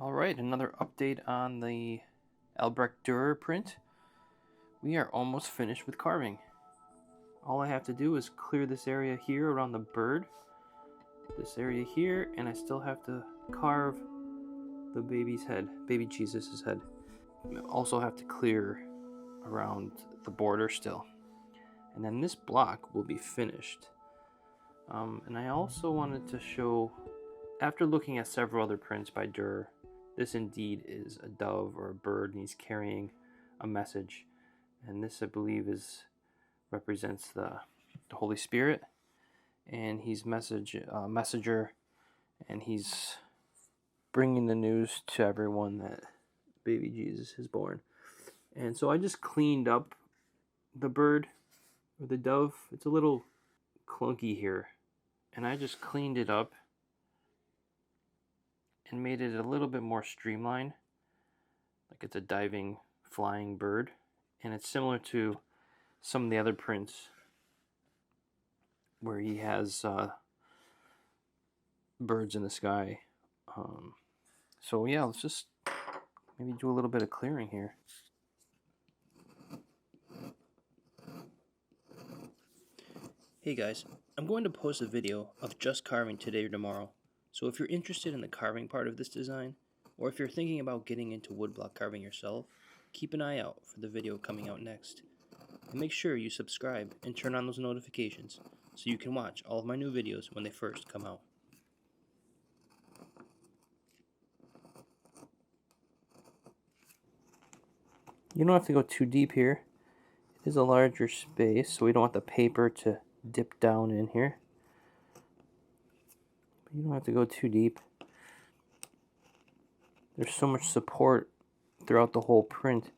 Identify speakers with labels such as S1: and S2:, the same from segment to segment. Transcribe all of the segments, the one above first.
S1: Alright, another update on the Albrecht Dürer print. We are almost finished with carving. All I have to do is clear this area here around the bird, this area here, and I still have to carve the baby's head, baby Jesus' head. I also have to clear around the border still. And then this block will be finished. And I also wanted to show, after looking at several other prints by Dürer, this indeed is a dove or a bird, and he's carrying a message. And this, I believe, represents the Holy Spirit, and he's messenger, and he's bringing the news to everyone that baby Jesus is born. And so I just cleaned up the bird or the dove. It's a little clunky here, and I just cleaned it up and made it a little bit more streamlined, like it's a diving, flying bird. And it's similar to some of the other prints where he has birds in the sky. So yeah, let's just maybe do a little bit of clearing here. Hey guys, I'm going to post a video of just carving today or tomorrow. So if you're interested in the carving part of this design, or if you're thinking about getting into woodblock carving yourself, keep an eye out for the video coming out next. And make sure you subscribe and turn on those notifications so you can watch all of my new videos when they first come out. You don't have to go too deep here. It is a larger space, so we don't want the paper to dip down in here. But you don't have to go too deep. There's so much support throughout the whole print.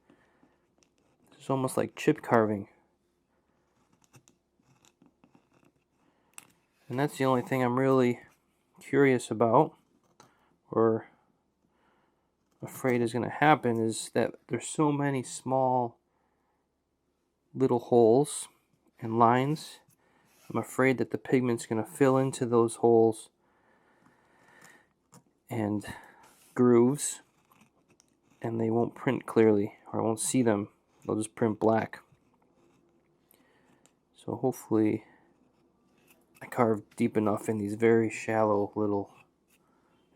S1: It's almost like chip carving. And that's the only thing I'm really curious about, or afraid is going to happen, is that there's so many small little holes and lines. I'm afraid that the pigment's going to fill into those holes and grooves, and they won't print clearly, or I won't see them. They'll just print black. So hopefully I carved deep enough in these very shallow little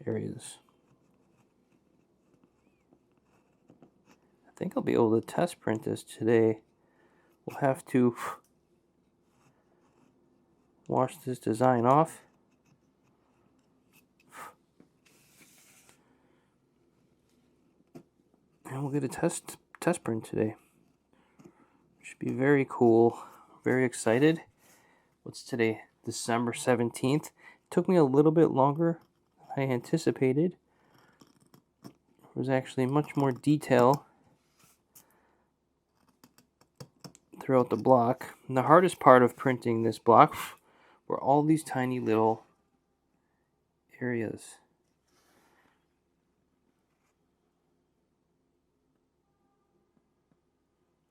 S1: areas. I think I'll be able to test print this today. We'll have to wash this design off. And we'll get a test print today. Should be very cool. Very excited. What's today? December 17th. It took me a little bit longer than I anticipated. There was actually much more detail throughout the block. And the hardest part of printing this block were all these tiny little areas.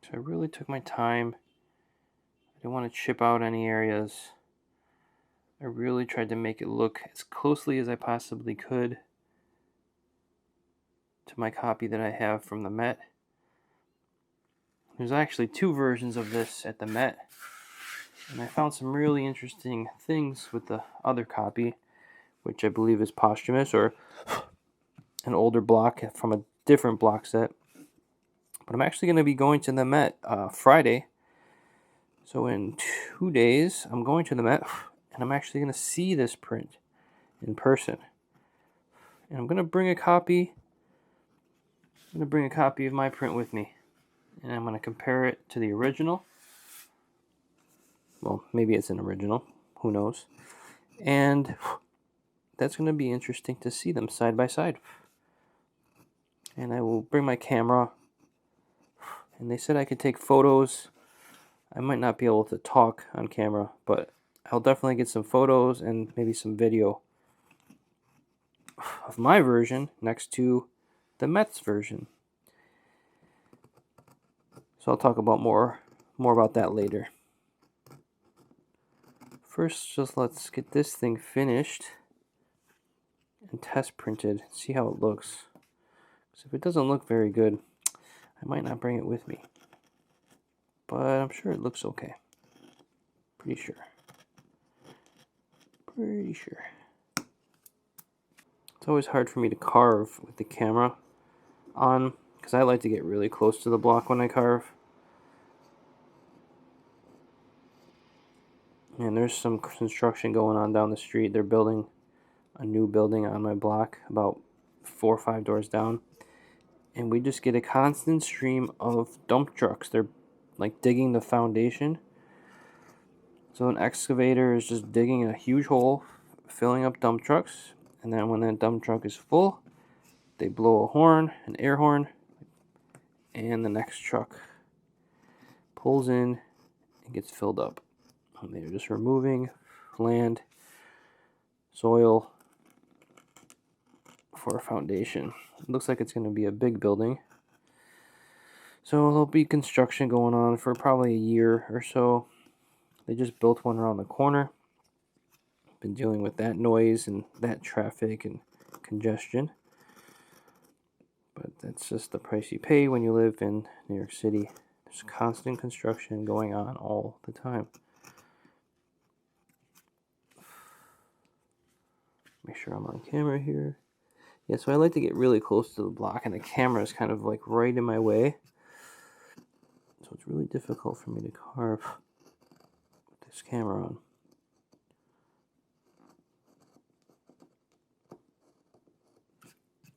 S1: So I really took my time. I didn't want to chip out any areas. I really tried to make it look as closely as I possibly could to my copy that I have from the Met. There's actually two versions of this at the Met, and I found some really interesting things with the other copy, which I believe is posthumous or an older block from a different block set. But I'm actually going to be going to the Met Friday. So in 2 days, I'm going to the Met, and I'm actually going to see this print in person. And I'm going to bring a copy. I'm going to bring a copy of my print with me, and I'm going to compare it to the original. Well, maybe it's an original. Who knows? And that's going to be interesting to see them side by side. And I will bring my camera. And they said I could take photos. I might not be able to talk on camera, but I'll definitely get some photos and maybe some video of my version next to the Met's version. So I'll talk about more about that later. First, just let's get this thing finished and test printed. See how it looks. So if it doesn't look very good, I might not bring it with me. But I'm sure it looks okay. Pretty sure. Pretty sure. It's always hard for me to carve with the camera on, because I like to get really close to the block when I carve. And there's some construction going on down the street. They're building a new building on my block about 4 or 5 doors down. And we just get a constant stream of dump trucks. They're like digging the foundation. So an excavator is just digging a huge hole, filling up dump trucks. And then when that dump truck is full, they blow a horn, an air horn, and the next truck pulls in and gets filled up. And they're just removing land, soil for a foundation. It looks like it's going to be a big building. So there'll be construction going on for probably a year or so. They just built one around the corner. Been dealing with that noise and that traffic and congestion. But that's just the price you pay when you live in New York City. There's constant construction going on all the time. Make sure I'm on camera here. Yeah, so I like to get really close to the block, and the camera is kind of like right in my way. So it's really difficult for me to carve with this camera on.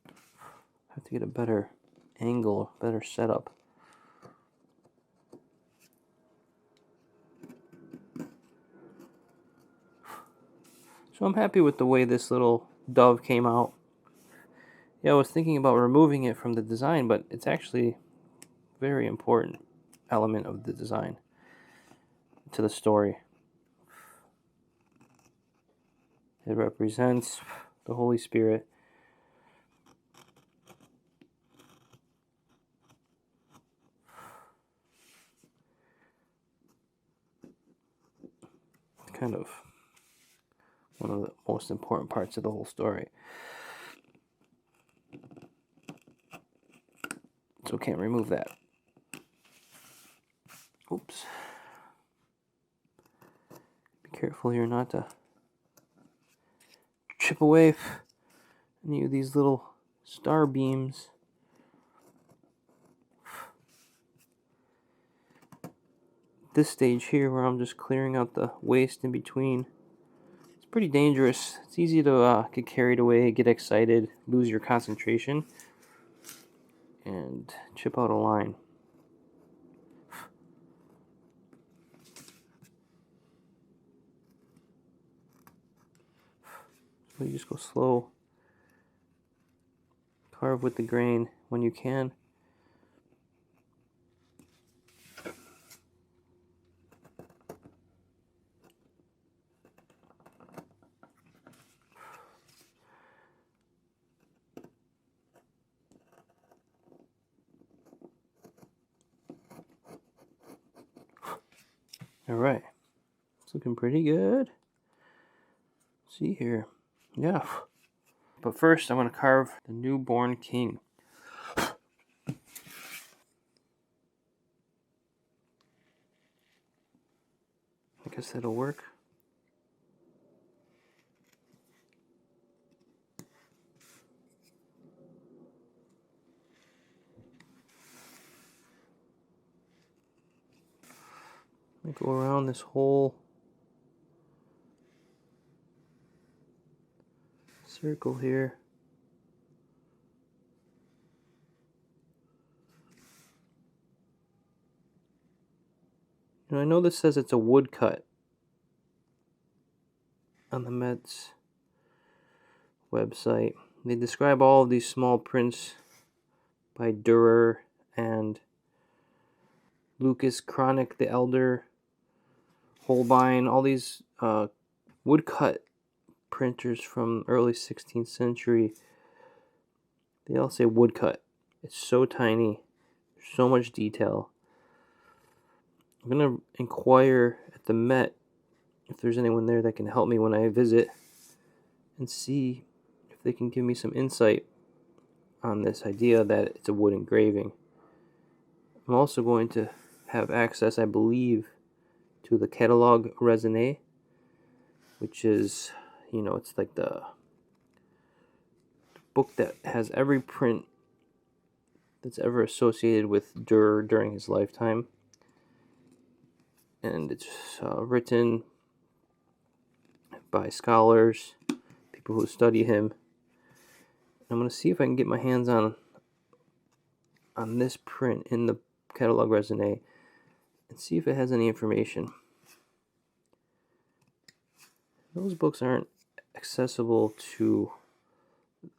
S1: I have to get a better angle, better setup. So I'm happy with the way this little dove came out. Yeah, I was thinking about removing it from the design, but it's actually a very important element of the design to the story. It represents the Holy Spirit. It's kind of one of the most important parts of the whole story. So can't remove that. Oops. Be careful here not to chip away any of these little star beams. This stage here where I'm just clearing out the waste in between, it's pretty dangerous. It's easy to get carried away, get excited, lose your concentration, and chip out a line. So you just go slow. Carve with the grain when you can. Alright. It's looking pretty good. See here. Yeah. But first, I'm going to carve the newborn king. I guess that'll work. I go around this whole circle here. And I know this says it's a woodcut on the Met's website. They describe all of these small prints by Dürer and Lucas Chronic the Elder, Holbein, all these woodcut printers from early 16th century. They all say woodcut. It's so tiny, there's so much detail. I'm going to inquire at the Met if there's anyone there that can help me when I visit and see if they can give me some insight on this idea that it's a wood engraving. I'm also going to have access, I believe, to the catalog raisonné, which is, it's like the book that has every print that's ever associated with Dürer during his lifetime. And it's written by scholars, people who study him. I'm going to see if I can get my hands on this print in the catalog raisonné and see if it has any information. Those books aren't accessible to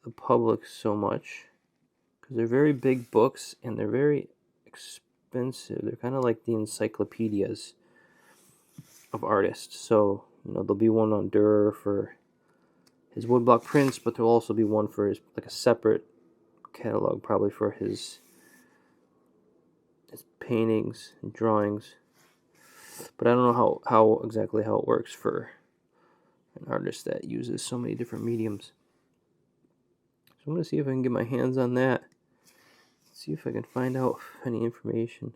S1: the public so much because they're very big books and they're very expensive. They're kind of like the encyclopedias of artists. So, there'll be one on Dürer for his woodblock prints, but there'll also be one for his, like a separate catalog, probably for his paintings and drawings. But I don't know how exactly how it works for an artist that uses so many different mediums. So I'm going to see if I can get my hands on that. See if I can find out any information.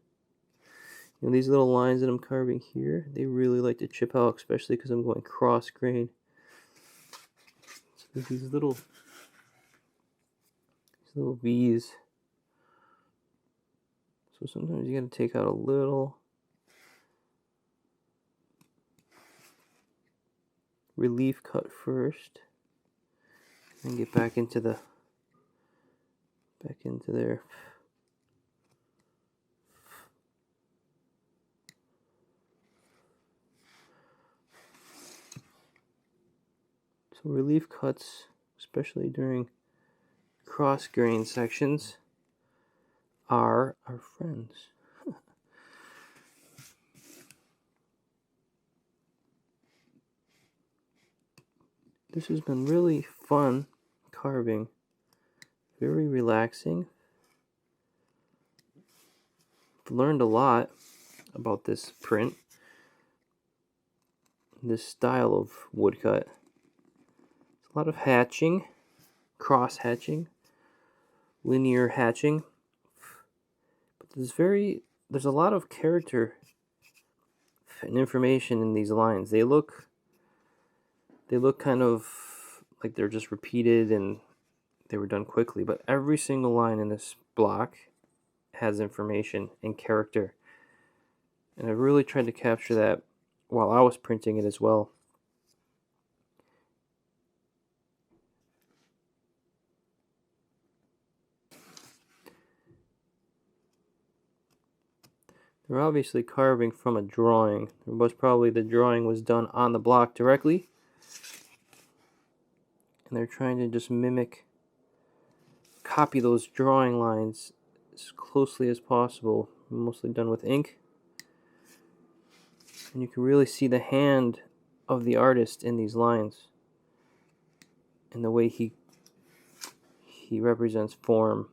S1: These little lines that I'm carving here, they really like to chip out, especially because I'm going cross grain. So these little V's. So sometimes you got to take out a little relief cut first, and get back into there. So relief cuts, especially during cross grain sections, are our friends. This has been really fun carving, very relaxing. I've learned a lot about this print, this style of woodcut. A lot of hatching, cross hatching, linear hatching. But there's a lot of character and information in these lines. They look kind of like they're just repeated and they were done quickly, but every single line in this block has information and character. And I really tried to capture that while I was printing it as well. They're obviously carving from a drawing. The drawing was done on the block directly. And they're trying to just copy those drawing lines as closely as possible. Mostly done with ink. And you can really see the hand of the artist in these lines. And the way he represents form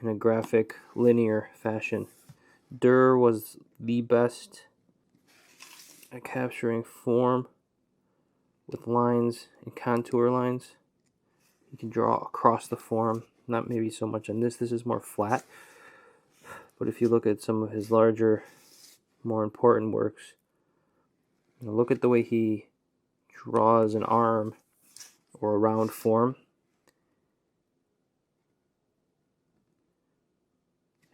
S1: in a graphic, linear fashion. Dürer was the best at capturing form with lines and contour lines. You can draw across the form, not maybe so much on this. This is more flat. But if you look at some of his larger, more important works, look at the way he draws an arm or a round form.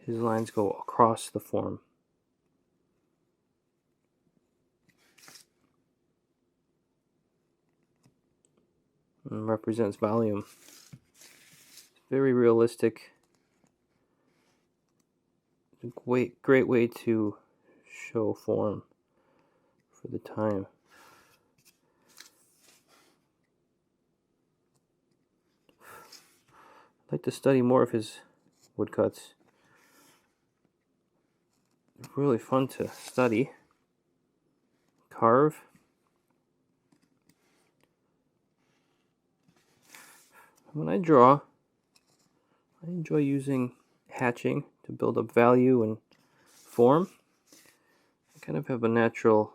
S1: His lines go across the form. And represents volume. Very realistic. Great way to show form for the time. I'd like to study more of his woodcuts. They're really fun to study, carve. When I draw, I enjoy using hatching to build up value and form. I kind of have a natural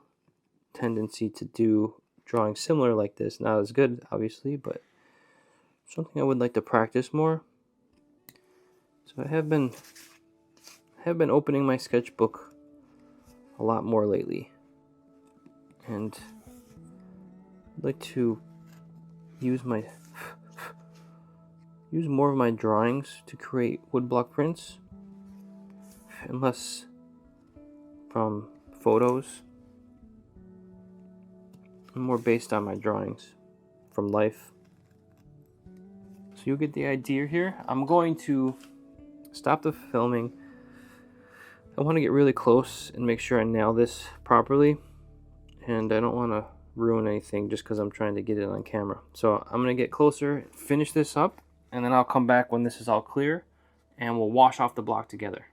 S1: tendency to do drawing similar like this. Not as good, obviously, but something I would like to practice more. So I have been opening my sketchbook a lot more lately, and I'd like to use more of my drawings to create woodblock prints, and less from photos, and more based on my drawings from life. So you'll get the idea here. I'm going to stop the filming. I want to get really close and make sure I nail this properly, and I don't want to ruin anything just because I'm trying to get it on camera. So I'm going to get closer, finish this up, and then I'll come back when this is all clear, and we'll wash off the block together.